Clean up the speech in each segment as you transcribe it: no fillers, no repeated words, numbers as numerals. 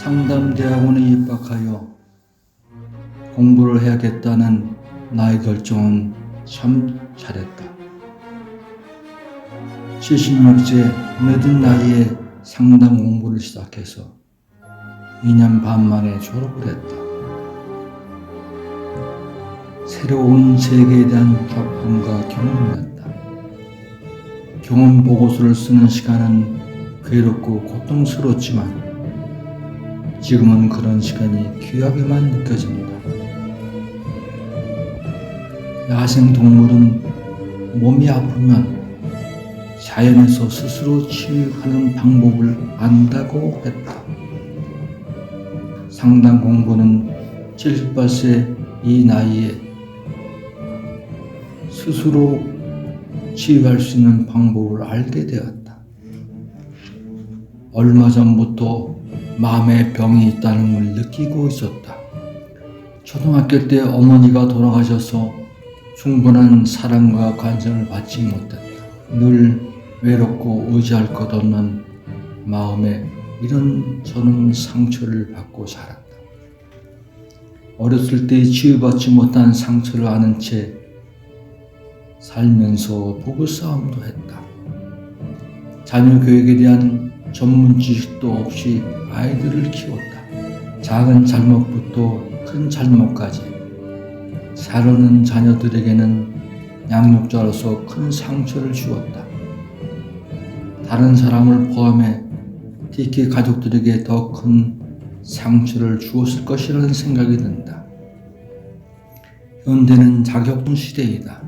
상담대학원에 입학하여 공부를 해야겠다는 나의 결정은 참 잘했다. 76세 늦은 나이에 상담 공부를 시작해서 2년 반 만에 졸업을 했다. 새로운 세계에 대한 접근과 경험이었다. 경험 보고서를 쓰는 시간은 괴롭고 고통스러웠지만 지금은 그런 시간이 귀하게만 느껴집니다. 야생동물은 몸이 아프면 자연에서 스스로 치유하는 방법을 안다고 했다. 상담 공부는 78세 이 나이에 스스로 치유할 수 있는 방법을 알게 되었다. 얼마 전부터 마음에 병이 있다는 걸 느끼고 있었다. 초등학교 때 어머니가 돌아가셔서 충분한 사랑과 관심을 받지 못했다. 늘 외롭고 의지할 것 없는 마음에 이런저런 상처를 받고 자랐다. 어렸을 때 치유받지 못한 상처를 아는 채 살면서 부부싸움도 했다. 자녀 교육에 대한 전문 지식도 없이 아이들을 키웠다. 작은 잘못부터 큰 잘못까지 자라는 자녀들에게는 양육자로서 큰 상처를 주었다. 다른 사람을 포함해 특히 가족들에게 더 큰 상처를 주었을 것이라는 생각이 든다. 현대는 자격증 시대이다.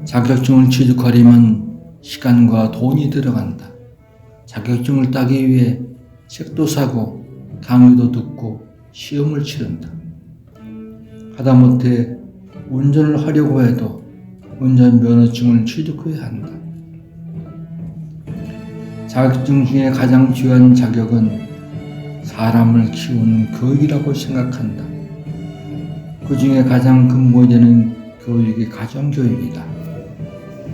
자격증을 취득하려면 시간과 돈이 들어간다. 자격증을 따기 위해 책도 사고 강의도 듣고 시험을 치른다. 하다못해 운전을 하려고 해도 운전면허증을 취득해야 한다. 자격증 중에 가장 중요한 자격은 사람을 키우는 교육이라고 생각한다. 그 중에 가장 근본이 되는 교육이 가정교육이다.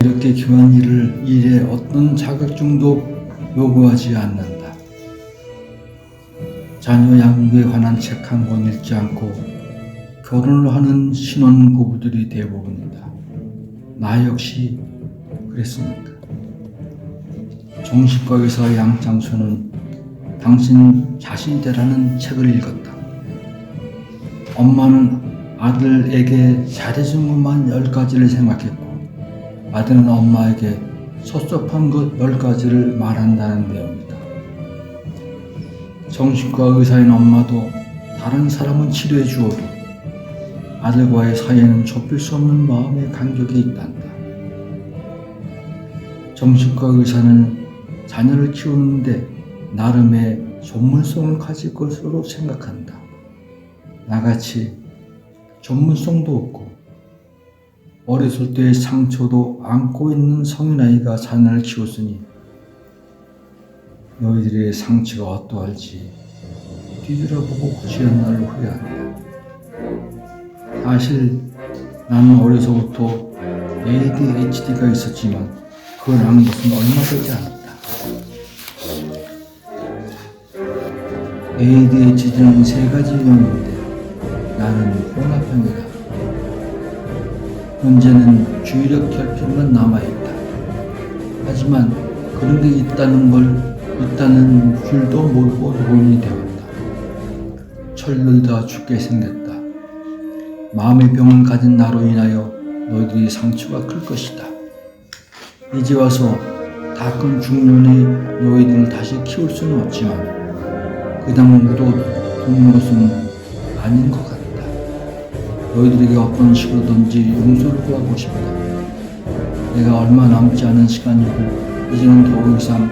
이렇게 귀한 일에 어떤 자격증도 요구하지 않는다. 자녀 양육에 관한 책 한 권 읽지 않고 결혼을 하는 신혼부부들이 대부분이다. 나 역시 그랬으니까. 정신과 의사 양창수는 당신 자신대라는 책을 읽었다. 엄마는 아들에게 잘해준 것만 10가지를 생각했고 아들은 엄마에게 섭섭한 것 10가지를 말한다는 내용이다. 정신과 의사인 엄마도 다른 사람은 치료해 주어도 아들과의 사이에는 좁힐 수 없는 마음의 간격이 있단다. 정신과 의사는 자녀를 키우는데 나름의 전문성을 가질 것으로 생각한다. 나같이 전문성도 없고 어렸을 때의 상처도 안고 있는 성인아이가 자녀를 키웠으니 너희들의 상처가 어떠할지 뒤돌아보고 지은 날을 후회한다. 사실 나는 어려서부터 ADHD가 있었지만 그걸 안 것은 얼마 되지 않았다. ADHD는 3가지 유형인데 나는 혼합형이다. 현재는 주의력 결핍만 남아있다. 하지만 그런 게 있다는 줄도 모르고 노인이 되었다. 철들다 죽게 생겼다. 마음의 병을 가진 나로 인하여 너희들이 상처가 클 것이다. 이제 와서 다 큰 중년의 너희들을 다시 키울 수는 없지만 그냥 묻어두는 것은 아닌 것 같다. 너희들에게 어떤 식으로든지 용서를 구하고 싶다. 내가 얼마 남지 않은 시간이고 이제는 더 이상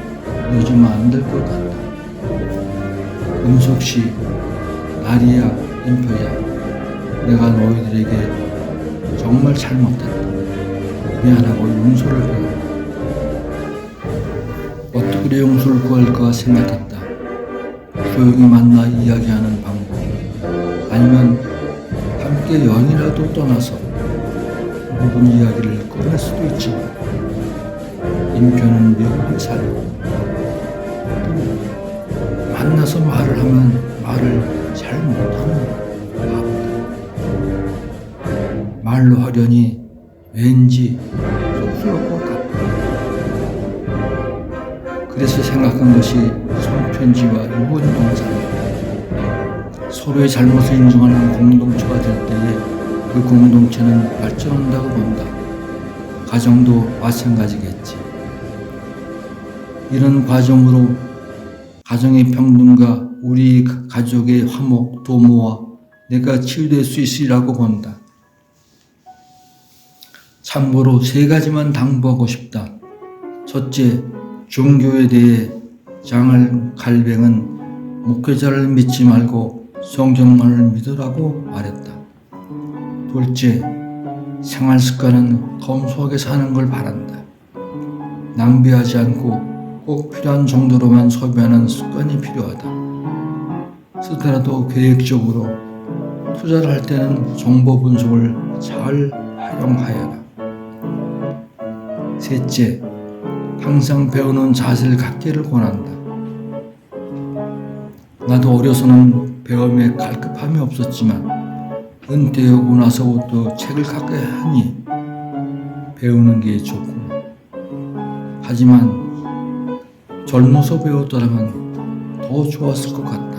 늦으면 안 될 것 같다. 은숙씨, 나리야, 임표야, 내가 너희들에게 정말 잘못했다. 미안하고 용서를 구한다. 어떻게 용서를 구할까 생각했다. 조용히 만나 이야기하는 방법, 아니면 함께 여행이라도 떠나서 모든 이야기를 꺼낼 수도 있지만 임표는 미국에 살고 또 만나서 말을 하면 말을 잘 못하는 바보다. 말로 하려니 왠지 쑥스러울 것 같다. 그래서 생각한 것이 손편지와 유언동상. 서로의 잘못을 인정하는 공동체가 될 때에 그 공동체는 발전한다고 본다. 가정도 마찬가지겠지. 이런 과정으로 가정의 평등과 우리 가족의 화목, 도모와 내가 치유될 수 있으리라고 본다. 참고로 3가지만 당부하고 싶다. 첫째, 종교에 대해 장할 갈뱅은 목회자를 믿지 말고 성경만을 믿으라고 말했다. 둘째, 생활 습관은 검소하게 사는 걸 바란다. 낭비하지 않고 꼭 필요한 정도로만 소비하는 습관이 필요하다. 쓰더라도 계획적으로, 투자를 할 때는 정보 분석을 잘 활용하여라. 셋째, 항상 배우는 자세를 갖기를 권한다. 나도 어려서는 배움에 갈급함이 없었지만 은퇴하고 나서부터 책을 갖게 하니 배우는 게 좋구나. 하지만 젊어서 배웠더라면 더 좋았을 것 같다.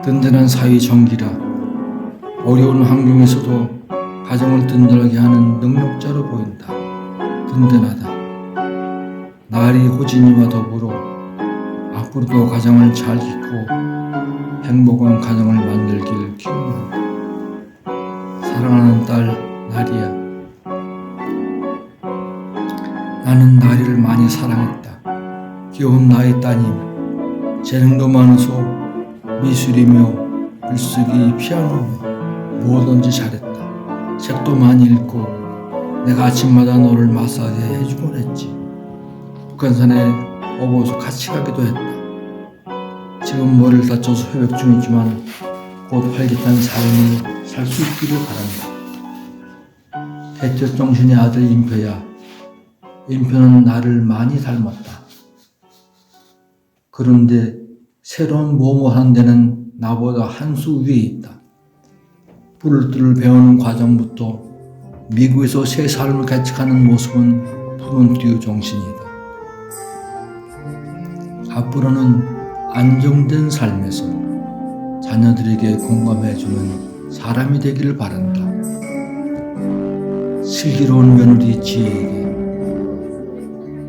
든든한 사회 정기라 어려운 환경에서도 가정을 든든하게 하는 능력자로 보인다. 든든하다. 나리 호진이와 더불어 앞으로도 가정을 잘 짓고 행복한 가정을 만들길 기원한다. 사랑하는 딸 나리야. 나는 나리를 많이 사랑했다. 귀여운 나의 따님. 재능도 많아서 미술이며 글쓰기, 피아노 뭐든지 잘했다. 책도 많이 읽고 내가 아침마다 너를 마사지 해주곤 했지. 북한산에 업어서 같이 가기도 했다. 지금 머리를 다쳐서 회복 중이지만 곧 활기찬 삶을 살 수 있기를 바란다. 대철정신의 아들 임표야. 임표는 나를 많이 닮았다. 그런데 새로운 모모하는 데는 나보다 한 수 위에 있다. 불을 배우는 과정부터 미국에서 새 삶을 개척하는 모습은 푸른 띠의 정신이다. 앞으로는 안정된 삶에서 자녀들에게 공감해주는 사람이 되기를 바란다. 슬기로운 며느리 지혜에게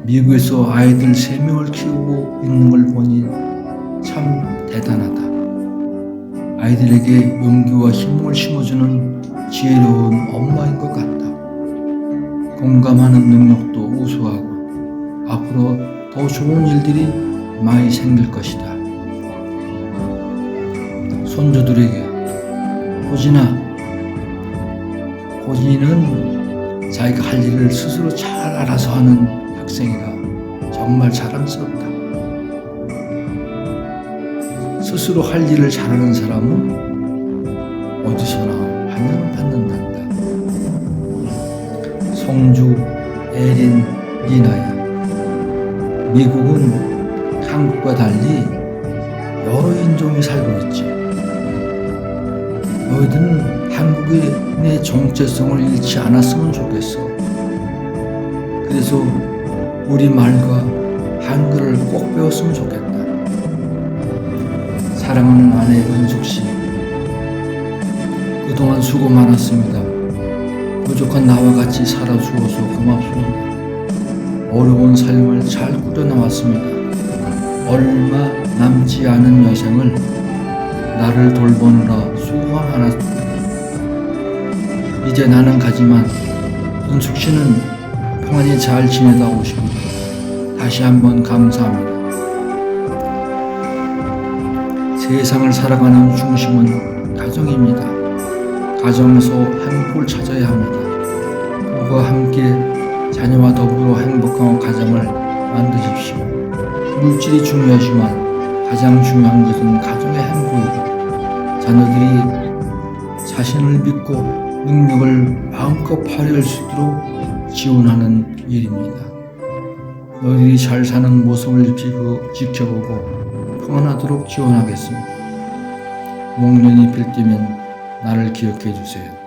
미국에서 아이들 3명을 키우고 있는 걸 보니 참 대단하다. 아이들에게 용기와 힘을 심어주는 지혜로운 엄마인 것 같다. 공감하는 능력도 우수하고 앞으로 더 좋은 일들이 많이 생길 것이다. 손주들에게 호진이는 자기가 할 일을 스스로 잘 알아서 하는 학생이라 정말 자랑스럽다. 스스로 할 일을 잘하는 사람은 어디서나 환영을 받는단다. 성주, 에린, 리나야. 미국은 한국과 달리 여러 인종이 살고 있지. 너희들은 한국인의 정체성을 잃지 않았으면 좋겠어. 그래서 우리말과 한글을 꼭 배웠으면 좋겠다. 사랑하는 아내 은숙씨, 그동안 수고 많았습니다. 부족한 나와 같이 살아주어서 고맙습니다. 어려운 삶을 잘 꾸려나왔습니다. 얼마 남지 않은 여생을 나를 돌보느라 수고가 많았습니다. 이제 나는 가지만 은숙씨는 평안히 잘 지내다 오십니다. 다시 한번 감사합니다. 세상을 살아가는 중심은 가정입니다. 가정에서 행복을 찾아야 합니다. 부부와 함께 자녀와 더불어 행복한 가정을 만드십시오. 물질이 중요하지만 가장 중요한 것은 가정의 행복이고 자녀들이 자신을 믿고 능력을 마음껏 발휘할 수 있도록 지원하는 일입니다. 너희들이 잘 사는 모습을 지켜보고 평안하도록 지원하겠습니다. 목련이 빌 때면 나를 기억해 주세요.